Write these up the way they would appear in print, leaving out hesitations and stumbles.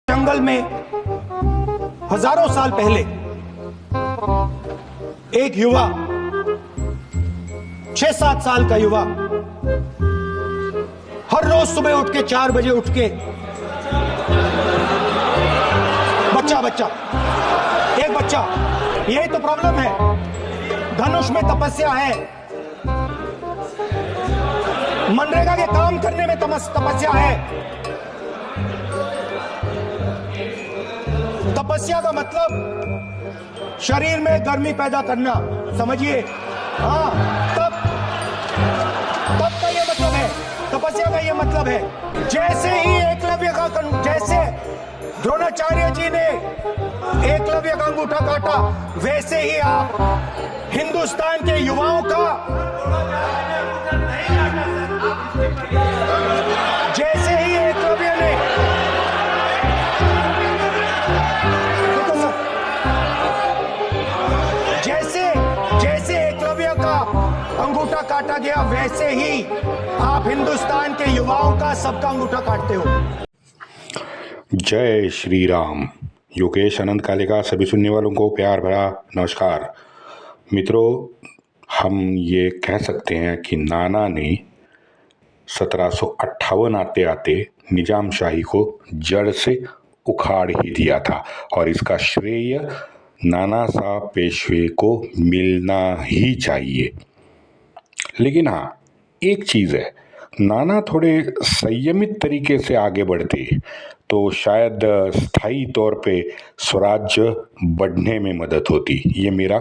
जंगल में हजारों साल पहले एक युवा 6-7 साल का युवा हर रोज सुबह उठ के 4 बजे उठ के बच्चा एक बच्चा, यही तो प्रॉब्लम है। धनुष में तपस्या है, मनरेगा के काम करने में तपस्या है। तपस्या का मतलब शरीर में गर्मी पैदा करना, समझिए। हाँ, तब का ये मतलब है, तपस्या का ये मतलब है। जैसे ही एकलव्य का, जैसे द्रोणाचार्य जी ने एकलव्य का अंगूठा काटा, वैसे ही आप हिंदुस्तान के युवाओं का, जैसे ही एकलव्य ने, जैसे एकलव्य का अंगूठा काटा गया, वैसे ही आप हिंदुस्तान के युवाओं का सबका अंगूठा काटते हो। जय श्री राम। योगेश अनंत कालिका सभी सुनने वालों को प्यार भरा नमस्कार। मित्रों, हम ये कह सकते हैं कि नाना ने 1758 आते आते निजाम शाही को जड़ से उखाड़ ही दिया था और इसका श्रेय नाना साहब पेशवे को मिलना ही चाहिए। लेकिन हाँ, एक चीज़ है, नाना थोड़े संयमित तरीके से आगे बढ़ते तो शायद स्थायी तौर पे स्वराज्य बढ़ने में मदद होती। ये मेरा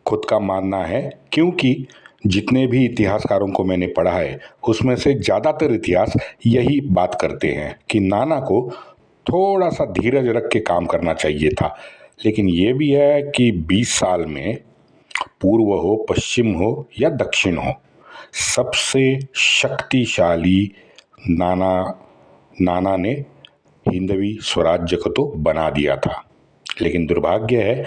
खुद का मानना है, क्योंकि जितने भी इतिहासकारों को मैंने पढ़ा है उसमें से ज़्यादातर इतिहास यही बात करते हैं कि नाना को थोड़ा सा धीरज रख के काम करना चाहिए था। लेकिन ये भी है कि 20 साल में पूर्व हो, पश्चिम हो या दक्षिण हो, सबसे शक्तिशाली नाना ने हिंदवी स्वराज्य को तो बना दिया था। लेकिन दुर्भाग्य है,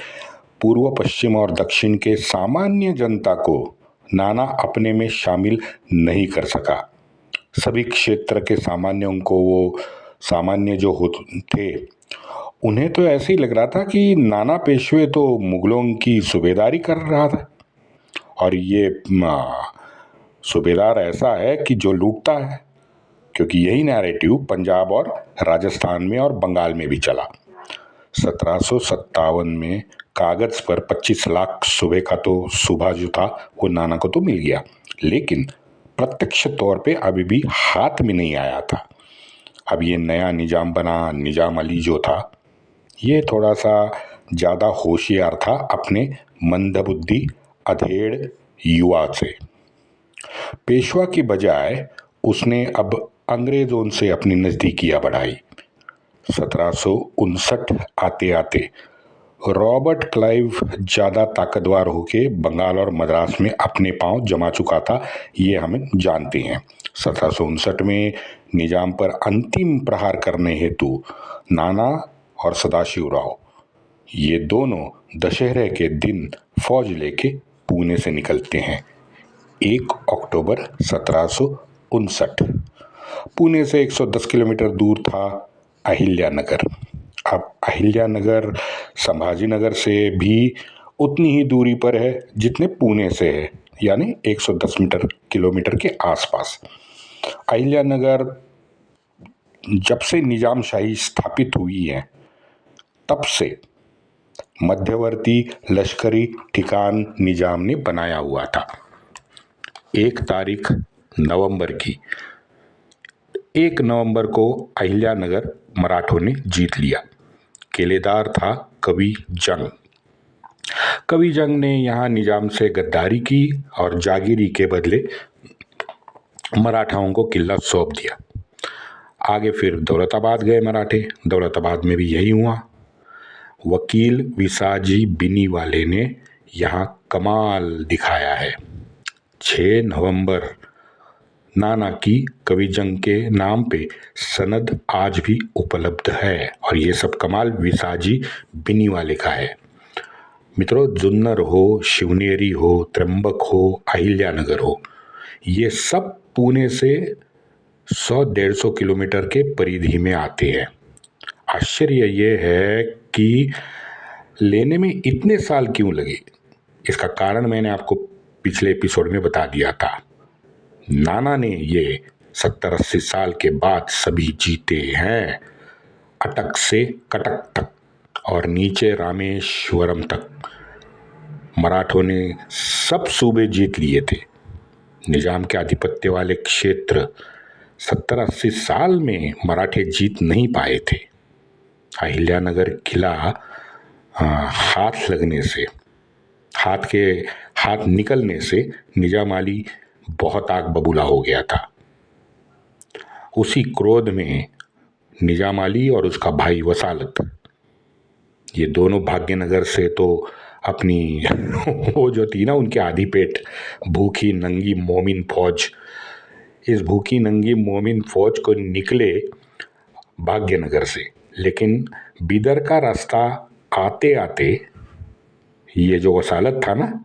पूर्व, पश्चिम और दक्षिण के सामान्य जनता को नाना अपने में शामिल नहीं कर सका। सभी क्षेत्र के सामान्यों को, वो सामान्य जो होते थे, उन्हें तो ऐसे ही लग रहा था कि नाना पेशवे तो मुगलों की सूबेदारी कर रहा था और ये सूबेदार ऐसा है कि जो लूटता है, क्योंकि यही नैरेटिव पंजाब और राजस्थान में और बंगाल में भी चला। 1757 में कागज पर 25 लाख सूबे का तो सूबा जो था वो नाना को तो मिल गया, लेकिन प्रत्यक्ष तौर पे अभी भी हाथ में नहीं आया था। अब ये नया निजाम बना, निजाम अली जो था, ये थोड़ा सा ज़्यादा होशियार था अपने मंदबुद्धि अधेड़ युवा से। पेशवा की बजाय उसने अब अंग्रेज़ों से अपनी नज़दीकियाँ बढ़ाई। 1759 आते आते रॉबर्ट क्लाइव ज़्यादा ताकतवर होके बंगाल और मद्रास में अपने पांव जमा चुका था, ये हम जानते हैं। 1759 में निजाम पर अंतिम प्रहार करने हेतु नाना और सदाशिवराव, ये दोनों दशहरे के दिन फौज लेके पुणे से निकलते हैं। 1 अक्टूबर 1759। पुणे से 110 किलोमीटर दूर था अहिल्यानगर। अब अहिल्यानगर संभाजीनगर से भी उतनी ही दूरी पर है जितने पुणे से है, यानी 110 किलोमीटर के आसपास। अहिल्यानगर जब से निजामशाही स्थापित हुई है, तब से मध्यवर्ती लश्करी ठिकान निजाम ने बनाया हुआ था। 1 तारीख नवंबर की, 1 नवंबर को अहिल्यानगर मराठों ने जीत लिया। किलेदार था कवि जंग। कवि जंग ने यहाँ निजाम से गद्दारी की और जागीरी के बदले मराठाओं को किला सौंप दिया। आगे फिर दौलताबाद गए मराठे, दौलताबाद में भी यही हुआ। वकील विसाजी बिनीवाले ने यहाँ कमाल दिखाया है। 6 नवंबर नाना की कवि जंग के नाम पे सनद आज भी उपलब्ध है और ये सब कमाल विसाजी बिनीवाले का है। मित्रों, जुन्नर हो, शिवनेरी हो, त्र्यंबक हो, अहिल्यानगर हो, ये सब पुणे से 100-150 किलोमीटर के परिधि में आते हैं। आश्चर्य ये है कि लेने में इतने साल क्यों लगे, इसका कारण मैंने आपको पिछले एपिसोड में बता दिया था। नाना ने ये 70-80 साल के बाद सभी जीते हैं, अटक से कटक तक और नीचे रामेश्वरम तक। मराठों ने सब सूबे जीत लिए थे। निजाम के आधिपत्य वाले क्षेत्र 70-80 साल में मराठे जीत नहीं पाए थे। अहिल्यानगर किला हाथ लगने से, हाथ निकलने से निजाम अली बहुत आग बबूला हो गया था। उसी क्रोध में निजाम अली और उसका भाई वसालत, ये दोनों भाग्यनगर से तो अपनी वो जो थी ना उनके आधी पेट भूखी नंगी मोमिन फौज, इस भूखी नंगी मोमिन फौज को निकले भाग्यनगर से, लेकिन बीदर का रास्ता आते आते ये जो वसालत था ना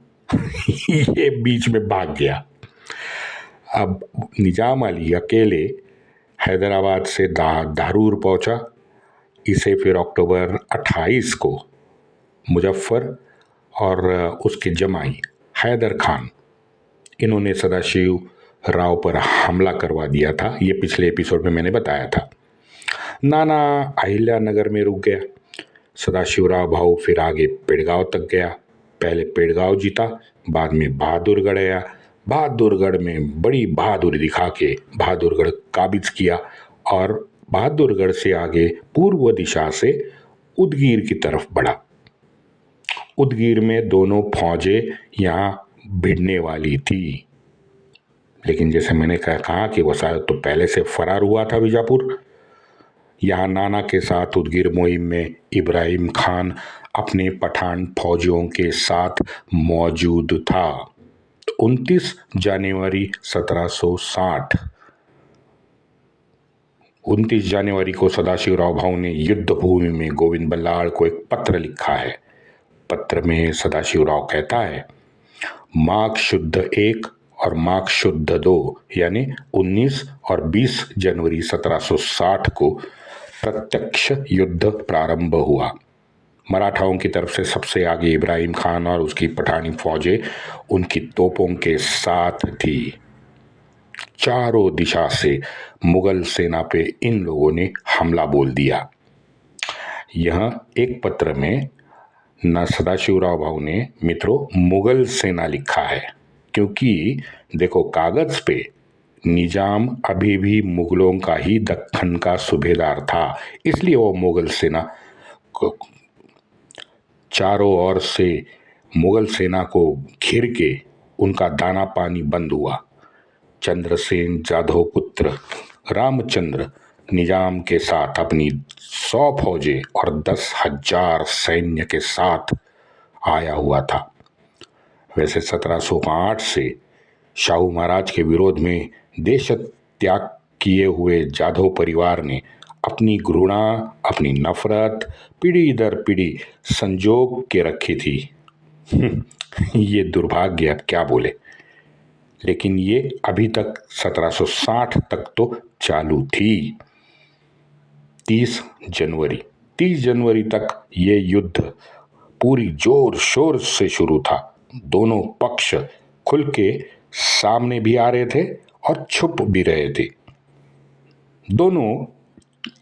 ये बीच में भाग गया। अब निजाम अली अकेले हैदराबाद से धारूर पहुंचा। इसे फिर अक्टूबर 28 को मुजफ्फर और उसके जमाई हैदर खान, इन्होंने सदाशिव राव पर हमला करवा दिया था। ये पिछले एपिसोड में मैंने बताया था। नाना अहिल्यानगर में रुक गया। सदाशिवराव भाऊ फिर आगे पेड़गांव तक गया। पहले पेड़गांव जीता, बाद में बहादुरगढ़ गया। बहादुरगढ़ में बड़ी बहादुरी दिखा के बहादुरगढ़ काबिज किया और बहादुरगढ़ से आगे पूर्व दिशा से उदगीर की तरफ बढ़ा। उदगीर में दोनों फौजें यहाँ भिड़ने वाली थी, लेकिन जैसे मैंने कहा कि वसालत तो पहले से फरार हुआ था बीजापुर। यहाँ नाना के साथ उदगीर मुहिम में इब्राहिम खान अपने पठान फौजियों के साथ मौजूद था। 29 जनवरी 1760, 29 जनवरी को सदाशिवराव भाऊ ने युद्ध भूमि में गोविंद बल्लाळ को एक पत्र लिखा है। पत्र में सदाशिवराव कहता है, माघ शुद्ध 1 और माघ शुद्ध 2 यानी 19 और 20 जनवरी 1760 को प्रत्यक्ष युद्ध प्रारंभ हुआ। मराठाओं की तरफ से सबसे आगे इब्राहिम खान और उसकी पठानी फौजें उनकी तोपों के साथ थी। चारों दिशा से मुगल सेना पे इन लोगों ने हमला बोल दिया। यह एक पत्र में न सदाशिवराव भाऊ ने मित्रों मुगल सेना लिखा है, क्योंकि देखो कागज पे निजाम अभी भी मुगलों का ही दक्खन का सूबेदार था, इसलिए वो मुगल सेना को चारों ओर से मुगल सेना को घिर के उनका दाना पानी बंद हुआ। चंद्रसेन जाधव पुत्र रामचंद्र निजाम के साथ अपनी 100 फौजें और 10,000 सैन्य के साथ आया हुआ था। वैसे 1708 से शाहू महाराज के विरोध में देश त्याग किए हुए जाधव परिवार ने अपनी घृणा, अपनी नफरत पीढ़ी दर पीढ़ी संजोग के रखी थी। ये दुर्भाग्य, अब क्या बोले, लेकिन ये अभी तक 1760 तक तो चालू थी। 30 जनवरी तक ये युद्ध पूरी जोर शोर से शुरू था। दोनों पक्ष खुल के सामने भी आ रहे थे और छुप भी रहे थे। दोनों,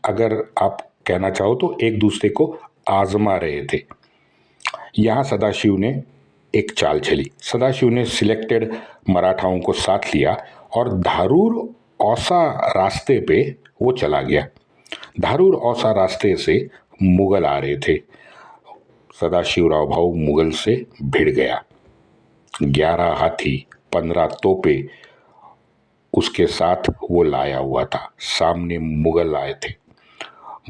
अगर आप कहना चाहो तो एक दूसरे को आजमा रहे थे। यहाँ सदाशिव ने एक चाल चली। सदाशिव ने सिलेक्टेड मराठाओं को साथ लिया और धारूर औसा रास्ते पे वो चला गया। धारूर औसा रास्ते से मुगल आ रहे थे। सदाशिवराव भाऊ मुगल से भिड़ गया। 11 हाथी, 15 तोपे उसके साथ वो लाया हुआ था। सामने मुगल आए थे।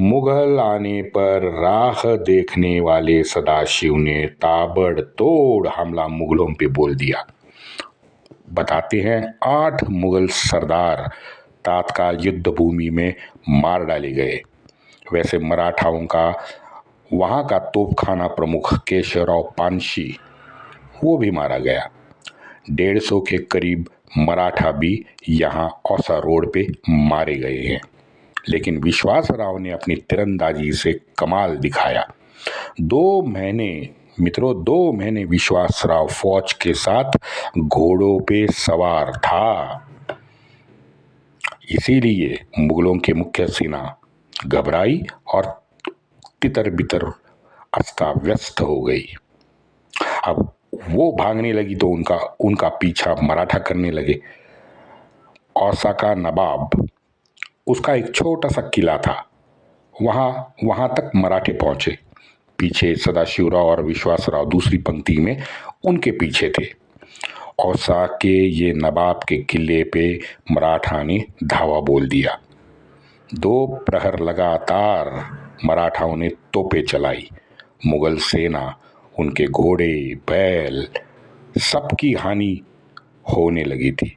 मुगल आने पर राह देखने वाले सदाशिव ने ताबड़तोड़ हमला मुगलों पे बोल दिया। बताते हैं 8 मुगल सरदार तात्काल युद्ध भूमि में मार डाले गए। वैसे मराठाओं का वहाँ का तोपखाना प्रमुख केशवराव पानशी वो भी मारा गया। 150 के करीब मराठा भी यहाँ औसा रोड पे मारे गए हैं। लेकिन विश्वासराव ने अपनी तीरंदाजी से कमाल दिखाया। 2 महीने विश्वासराव फौज के साथ घोड़ों पे सवार था। इसीलिए मुगलों की मुख्य सेना घबराई और तितर बितर अस्ता व्यस्त हो गई। अब वो भागने लगी तो उनका पीछा मराठा करने लगे। औसा का नवाब, उसका एक छोटा सा किला था, वहां तक मराठे पहुंचे। पीछे सदाशिवराव और विश्वासराव दूसरी पंक्ति में उनके पीछे थे। औसा के ये नवाब के किले पे मराठा ने धावा बोल दिया। 2 प्रहर लगातार मराठाओं ने तोपें चलाई। मुगल सेना, उनके घोड़े, बैल, सबकी हानि होने लगी थी।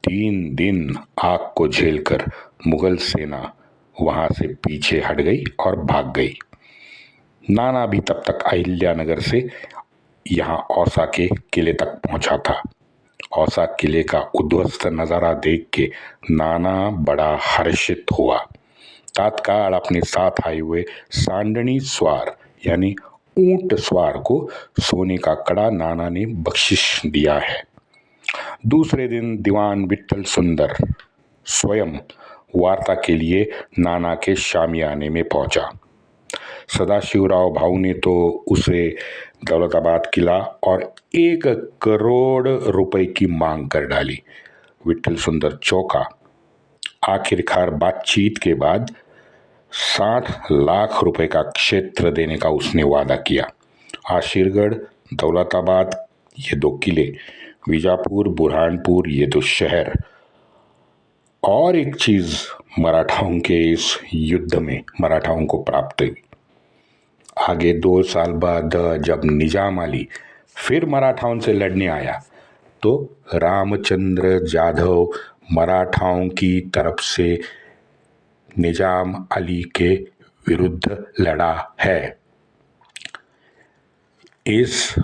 3 दिन आग को झेलकर मुगल सेना वहां से पीछे हट गई और भाग गई। नाना भी तब तक अहिल्यानगर से यहाँ औसा के किले तक पहुंचा था। औसा किले का उद्ध्वस्त नजारा देख के नाना बड़ा हर्षित हुआ। तत्काल अपने साथ आए हुए सांडनी स्वार यानी ऊंट स्वार को सोने का कड़ा नाना ने बख्शिश दिया है। दूसरे दिन दीवान विट्ठल सुंदर स्वयं वार्ता के लिए नाना के शामियाने में पहुंचा। सदाशिवराव भाऊ ने तो उसे दौलताबाद किला और 1 करोड़ रुपए की मांग कर डाली। विट्ठल सुंदर चौंका। आखिरकार बातचीत के बाद 60 लाख रुपए का क्षेत्र देने का उसने वादा किया। आशीरगढ़, दौलताबाद ये 2 किले, बीजापुर, बुरहानपुर ये 2 शहर, और एक चीज मराठाओं के इस युद्ध में मराठाओं को प्राप्त हुई। आगे 2 साल बाद जब निजाम अली फिर मराठाओं से लड़ने आया तो रामचंद्र जाधव मराठाओं की तरफ से निजाम अली के विरुद्ध लड़ा है। इस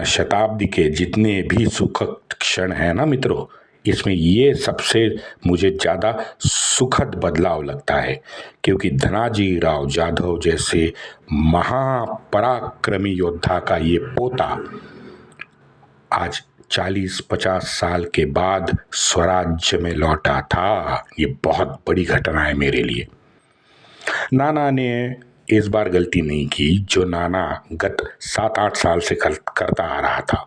शताब्दी के जितने भी सुखद क्षण हैं ना मित्रों, इसमें ये सबसे मुझे ज़्यादा सुखद बदलाव लगता है, क्योंकि धनाजी राव जाधव जैसे महापराक्रमी योद्धा का ये पोता आज 40-50 साल के बाद स्वराज्य में लौटा था। ये बहुत बड़ी घटना है मेरे लिए। नाना ने इस बार गलती नहीं की जो नाना गत 7-8 साल से करता आ रहा था।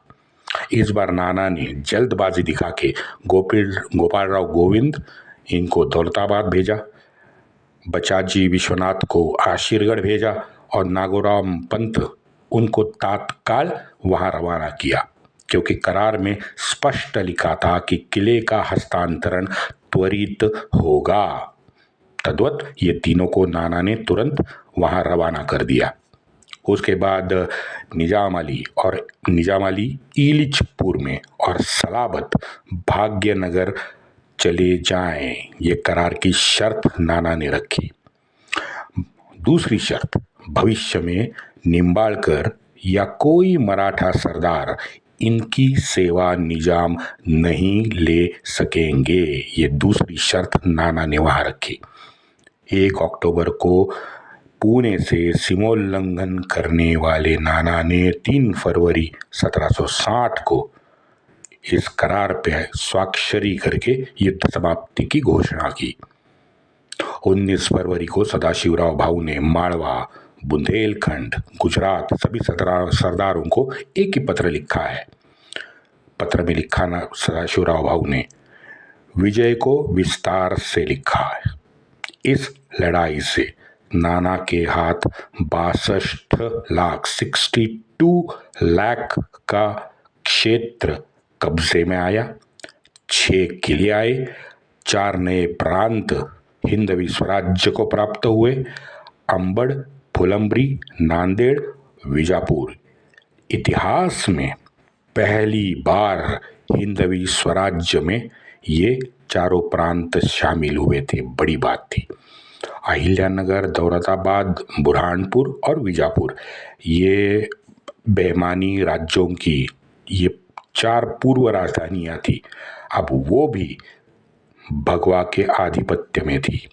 इस बार नाना ने जल्दबाजी दिखा के गोपालराव गोविंद इनको दौलताबाद भेजा, बचाजी विश्वनाथ को आशीरगढ़ भेजा और नागोराम पंत उनको तत्काल वहां रवाना किया, क्योंकि करार में स्पष्ट लिखा था कि किले का हस्तांतरण त्वरित होगा। तद्वत ये तीनों को नाना ने तुरंत वहां रवाना कर दिया। उसके बाद निजाम अली इलिचपुर में और सलाबत भाग्यनगर चले जाएं, ये करार की शर्त नाना ने रखी। दूसरी शर्त, भविष्य में निंबाळकर या कोई मराठा सरदार इनकी सेवा निजाम नहीं ले सकेंगे, ये दूसरी शर्त नाना ने वहां रखी। 1 अक्टूबर को पुणे से सीमोल्लंघन करने वाले नाना ने 3 फरवरी 1760 को इस करार पे स्वाक्षरी करके युद्ध समाप्ति की घोषणा की। 19 फरवरी को सदाशिवराव भाऊ ने मालवा, बुंदेलखंड, गुजरात सभी सरदारों को एक ही पत्र लिखा है। पत्र में लिखा ना सदाशिवराव भाऊ ने विजय को विस्तार से लिखा है। इस लड़ाई से नाना के हाथ 62 लाख का क्षेत्र कब्जे में आया। 6 किले आए, 4 नए प्रांत हिंदवी स्वराज्य को प्राप्त हुए, अंबड़, फुलंब्री, नांदेड़, विजापुर। इतिहास में पहली बार हिंदवी स्वराज्य में ये चारों प्रांत शामिल हुए थे। बड़ी बात थी। अहिल्यानगर, दौलताबाद, बुरहानपुर और बीजापुर, ये बेमानी राज्यों की ये 4 पूर्व राजधानियां थी। अब वो भी भगवा के आधिपत्य में थी।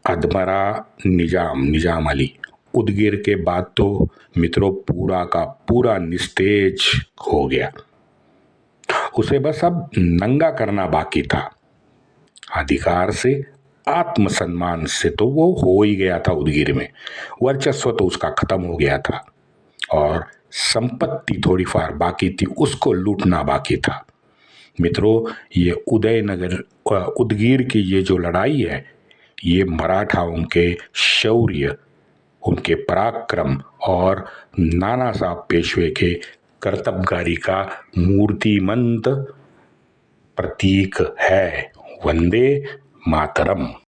अधमरा निजाम अली, उदगिर के बाद तो मित्रों पूरा का पूरा निस्तेज हो गया। उसे बस अब नंगा करना बाकी था। अधिकार से, आत्मसम्मान से तो वो हो ही गया था उदगिर में, वर्चस्व तो उसका खत्म हो गया था और संपत्ति थोड़ी फार बाकी थी, उसको लूटना बाकी था। मित्रों, ये उदगिर की ये जो लड़ाई है, ये मराठाओं के शौर्य, उनके पराक्रम और नाना साहब पेशवे के कर्तव्यगारी का मूर्तिमंत प्रतीक है। वंदे मातरम।